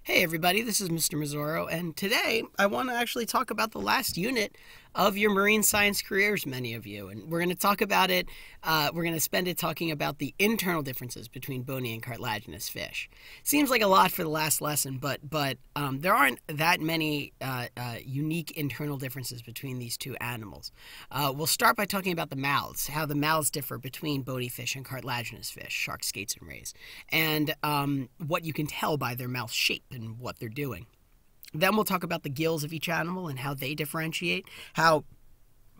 Hey everybody, this is Mr. Mazzoro, and today I want to actually talk about the last unit of your marine science careers, many of you. And we're going to talk about it, we're going to spend it talking about the internal differences between bony and cartilaginous fish. Seems like a lot for the last lesson, but there aren't that many unique internal differences between these two animals. We'll start by talking about the mouths, how the mouths differ between bony fish and cartilaginous fish, sharks, skates, and rays, and what you can tell by their mouth shape and what they're doing. Then we'll talk about the gills of each animal and how they differentiate, how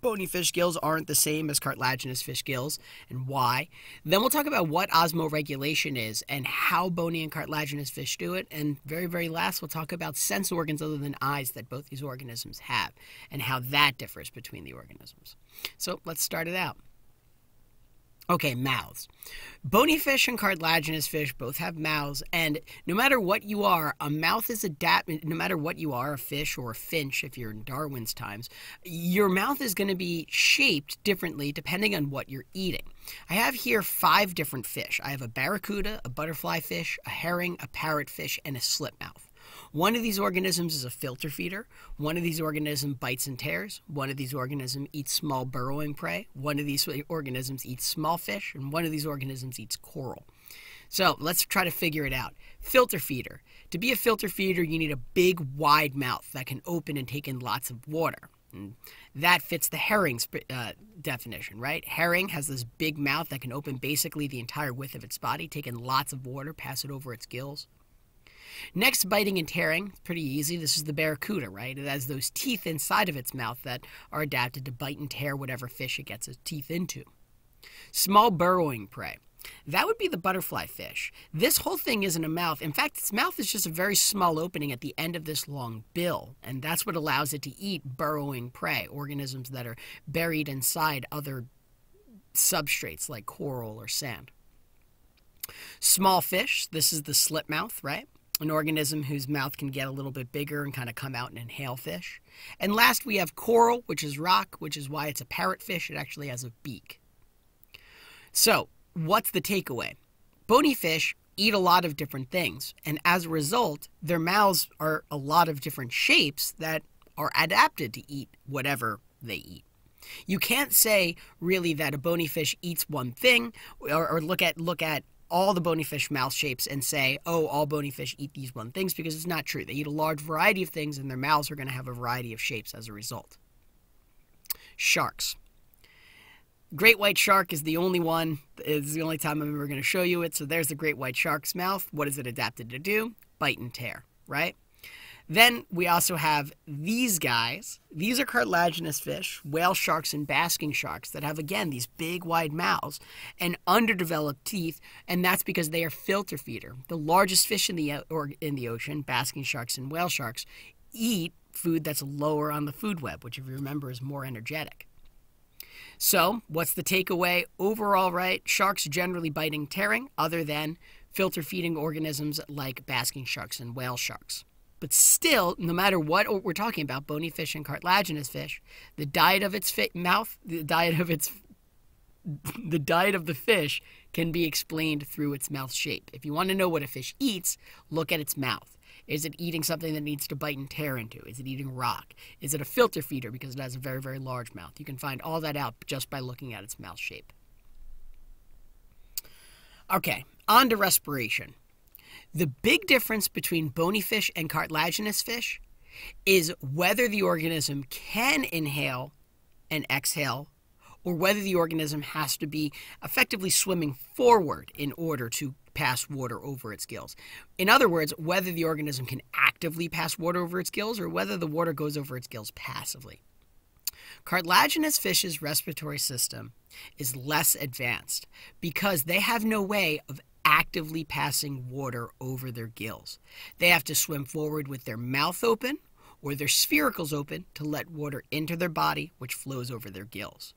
bony fish gills aren't the same as cartilaginous fish gills and why. Then we'll talk about what osmoregulation is and how bony and cartilaginous fish do it. And very last, we'll talk about sense organs other than eyes that both these organisms have and how that differs between the organisms. So let's start it out. Okay, mouths. Bony fish and cartilaginous fish both have mouths, and no matter what you are, a mouth is no matter what you are, a fish or a finch, if you're in Darwin's times, your mouth is going to be shaped differently depending on what you're eating. I have here 5 different fish. I have a barracuda, a butterfly fish, a herring, a parrotfish, and a slipmouth. One of these organisms is a filter feeder. One of these organisms bites and tears. One of these organisms eats small burrowing prey. One of these organisms eats small fish. And one of these organisms eats coral. So let's try to figure it out. Filter feeder. To be a filter feeder, you need a big, wide mouth that can open and take in lots of water. And that fits the herring's definition, right? Herring has this big mouth that can open basically the entire width of its body, take in lots of water, pass it over its gills. Next, biting and tearing. Pretty easy. This is the barracuda, right? It has those teeth inside of its mouth that are adapted to bite and tear whatever fish it gets its teeth into. Small burrowing prey. That would be the butterfly fish. This whole thing isn't a mouth. In fact, its mouth is just a very small opening at the end of this long bill, and that's what allows it to eat burrowing prey, organisms that are buried inside other substrates like coral or sand. Small fish. This is the slipmouth, right? An organism whose mouth can get a little bit bigger and kind of come out and inhale fish. And last, we have coral, which is rock, which is why it's a parrotfish. It actually has a beak. So, what's the takeaway? Bony fish eat a lot of different things, and as a result, their mouths are a lot of different shapes that are adapted to eat whatever they eat. You can't say, really, that a bony fish eats one thing, or look at all the bony fish mouth shapes and say, oh, all bony fish eat these one things, because it's not true. They eat a large variety of things, and their mouths are going to have a variety of shapes as a result. Sharks. Great white shark is the only one. It's the only time I'm ever going to show you it. So there's the great white shark's mouth. What is it adapted to do? Bite and tear, right? Then we also have these guys. These are cartilaginous fish, whale sharks and basking sharks that have, again, these big, wide mouths and underdeveloped teeth, and that's because they are filter feeder. The largest fish in the ocean, basking sharks and whale sharks, eat food that's lower on the food web, which, if you remember, is more energetic. So what's the takeaway overall, right? Sharks generally biting, tearing, other than filter feeding organisms like basking sharks and whale sharks. But still, no matter what we're talking about, bony fish and cartilaginous fish, the diet of its mouth, the diet of the fish can be explained through its mouth shape. If you want to know what a fish eats, look at its mouth. Is it eating something that needs to bite and tear into? Is it eating rock? Is it a filter feeder because it has a very large mouth? You can find all that out just by looking at its mouth shape. Okay, on to respiration. The big difference between bony fish and cartilaginous fish is whether the organism can inhale and exhale, or whether the organism has to be effectively swimming forward in order to pass water over its gills. In other words, whether the organism can actively pass water over its gills or whether the water goes over its gills passively. Cartilaginous fish's respiratory system is less advanced because they have no way of actively passing water over their gills. They have to swim forward with their mouth open or their sphericals open to let water into their body, which flows over their gills.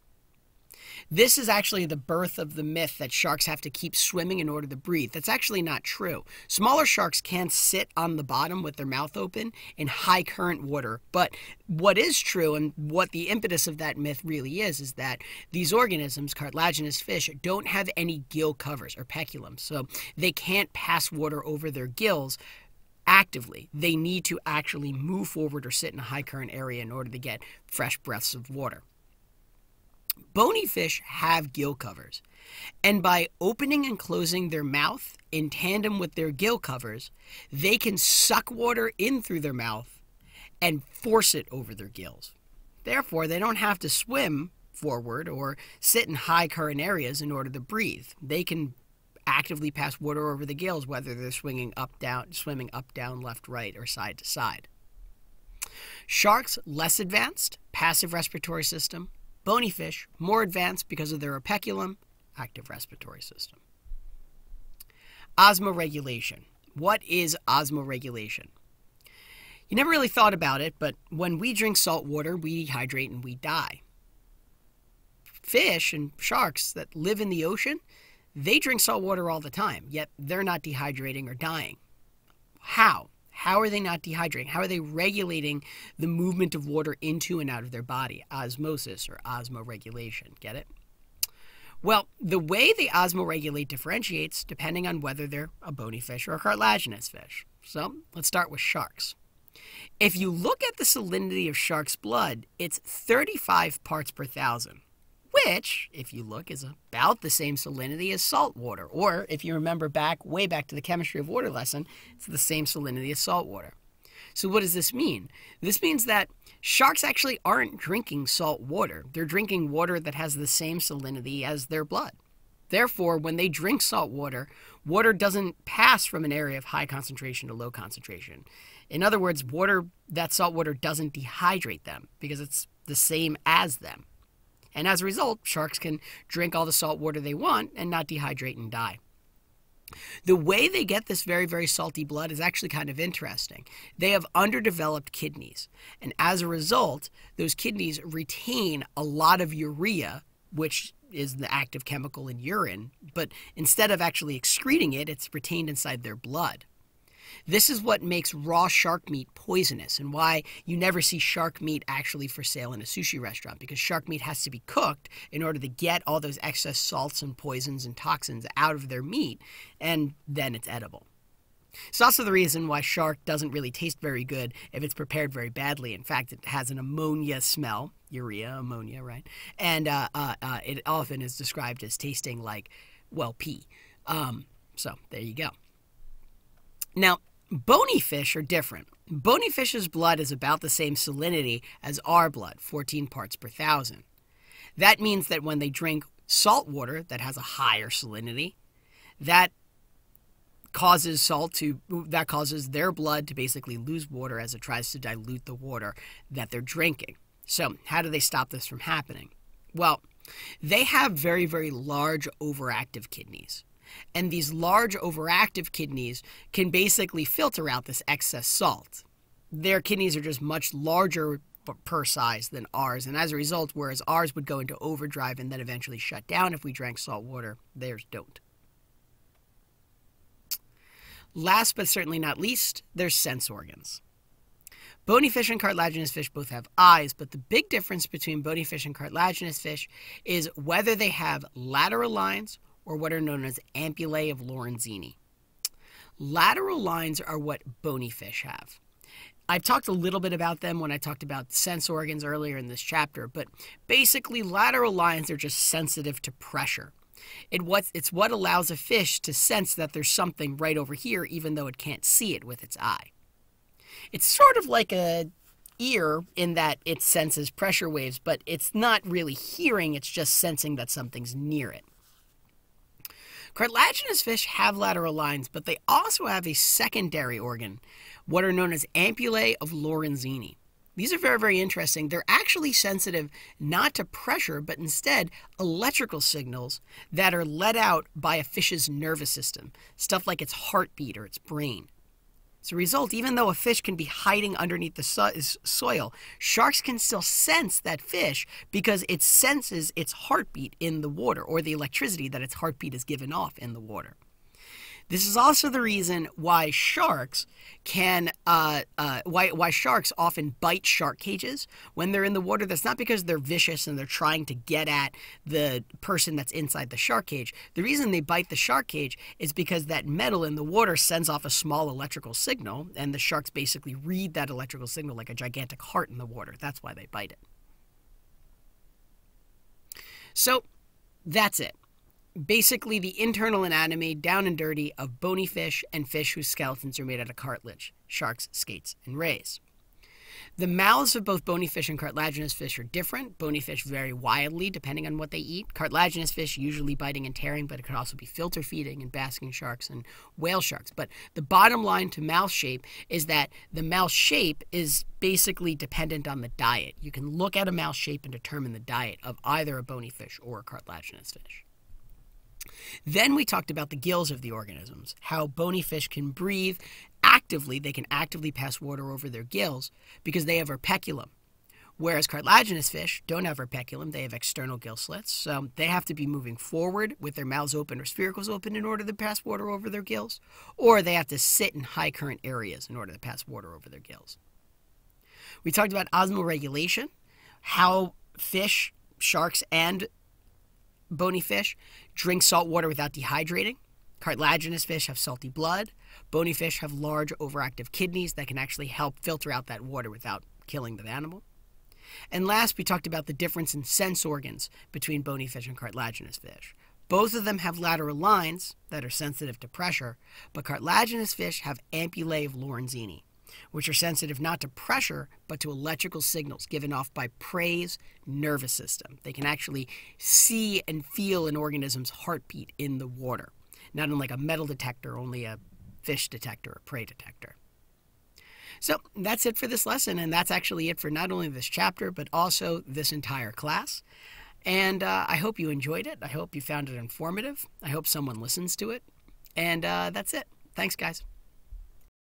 This is actually the birth of the myth that sharks have to keep swimming in order to breathe. That's actually not true. Smaller sharks can sit on the bottom with their mouth open in high current water. But what is true, and what the impetus of that myth really is that these organisms, cartilaginous fish, don't have any gill covers or peculums. So they can't pass water over their gills actively. They need to actually move forward or sit in a high current area in order to get fresh breaths of water. Bony fish have gill covers, and by opening and closing their mouth in tandem with their gill covers, they can suck water in through their mouth and force it over their gills. Therefore, they don't have to swim forward or sit in high current areas in order to breathe. They can actively pass water over the gills, whether they're swimming up, down, left, right, or side to side. Sharks, less advanced, passive respiratory system. Bony fish, more advanced because of their operculum, active respiratory system. Osmoregulation. What is osmoregulation? You never really thought about it, but when we drink salt water, we dehydrate and we die. Fish and sharks that live in the ocean, they drink salt water all the time, yet they're not dehydrating or dying. How? How are they not dehydrating? How are they regulating the movement of water into and out of their body? Osmosis or osmoregulation. Get it? Well, the way they osmoregulate differentiates depending on whether they're a bony fish or a cartilaginous fish. So let's start with sharks. If you look at the salinity of shark's blood, it's 35 parts per thousand, which, if you look, is about the same salinity as salt water. Or, if you remember way back to the chemistry of water lesson, it's the same salinity as salt water. So what does this mean? This means that sharks actually aren't drinking salt water. They're drinking water that has the same salinity as their blood. Therefore, when they drink salt water, water doesn't pass from an area of high concentration to low concentration. In other words, that salt water doesn't dehydrate them because it's the same as them. And as a result, sharks can drink all the salt water they want and not dehydrate and die. The way they get this very, very salty blood is actually kind of interesting. They have underdeveloped kidneys. And as a result, those kidneys retain a lot of urea, which is the active chemical in urine. But instead of actually excreting it, it's retained inside their blood. This is what makes raw shark meat poisonous and why you never see shark meat actually for sale in a sushi restaurant, because shark meat has to be cooked in order to get all those excess salts and poisons and toxins out of their meat, and then it's edible. It's also the reason why shark doesn't really taste very good if it's prepared very badly. In fact, it has an ammonia smell, urea, ammonia, right? And it often is described as tasting like, well, pee. So there you go. Now, bony fish are different. Bony fish's blood is about the same salinity as our blood, 14 parts per thousand. That means that when they drink salt water that has a higher salinity, that causes their blood to basically lose water as it tries to dilute the water that they're drinking. So how do they stop this from happening? Well, they have very, very large overactive kidneys. And these large overactive kidneys can basically filter out this excess salt. Their kidneys are just much larger per size than ours. And as a result, whereas ours would go into overdrive and then eventually shut down if we drank salt water, theirs don't. Last but certainly not least, there's sense organs. Bony fish and cartilaginous fish both have eyes, but the big difference between bony fish and cartilaginous fish is whether they have lateral lines or what are known as ampullae of Lorenzini. Lateral lines are what bony fish have. I've talked a little bit about them when I talked about sense organs earlier in this chapter, but basically lateral lines are just sensitive to pressure. It's what allows a fish to sense that there's something right over here even though it can't see it with its eye. It's sort of like an ear in that it senses pressure waves, but it's not really hearing, it's just sensing that something's near it. Cartilaginous fish have lateral lines, but they also have a secondary organ, what are known as ampullae of Lorenzini. These are very, very interesting. They're actually sensitive not to pressure, but instead electrical signals that are let out by a fish's nervous system, stuff like its heartbeat or its brain. As a result, even though a fish can be hiding underneath the soil, sharks can still sense that fish because it senses its heartbeat in the water, or the electricity that its heartbeat is given off in the water. This is also the reason why sharks can why sharks often bite shark cages when they're in the water. That's not because they're vicious and they're trying to get at the person that's inside the shark cage. The reason they bite the shark cage is because that metal in the water sends off a small electrical signal, and the sharks basically read that electrical signal like a gigantic heart in the water. That's why they bite it. So that's it. Basically the internal anatomy, down and dirty, of bony fish and fish whose skeletons are made out of cartilage: sharks, skates, and rays. The mouths of both bony fish and cartilaginous fish are different. Bony fish vary wildly depending on what they eat. Cartilaginous fish usually biting and tearing, but it could also be filter feeding and basking sharks and whale sharks. But the bottom line to mouth shape is that the mouth shape is basically dependent on the diet. You can look at a mouth shape and determine the diet of either a bony fish or a cartilaginous fish. Then we talked about the gills of the organisms, how bony fish can breathe actively. They can actively pass water over their gills because they have operculum, whereas cartilaginous fish don't have operculum. They have external gill slits, so they have to be moving forward with their mouths open or spiracles open in order to pass water over their gills, or they have to sit in high current areas in order to pass water over their gills. We talked about osmoregulation, how fish, sharks, and bony fish drink salt water without dehydrating. Cartilaginous fish have salty blood. Bony fish have large overactive kidneys that can actually help filter out that water without killing the animal. And last, we talked about the difference in sense organs between bony fish and cartilaginous fish. Both of them have lateral lines that are sensitive to pressure, but cartilaginous fish have ampullae of Lorenzini, which are sensitive not to pressure, but to electrical signals given off by prey's nervous system. They can actually see and feel an organism's heartbeat in the water. Not unlike a metal detector, only a fish detector, a prey detector. So that's it for this lesson, and that's actually it for not only this chapter, but also this entire class. And I hope you enjoyed it. I hope you found it informative. I hope someone listens to it. And that's it. Thanks, guys.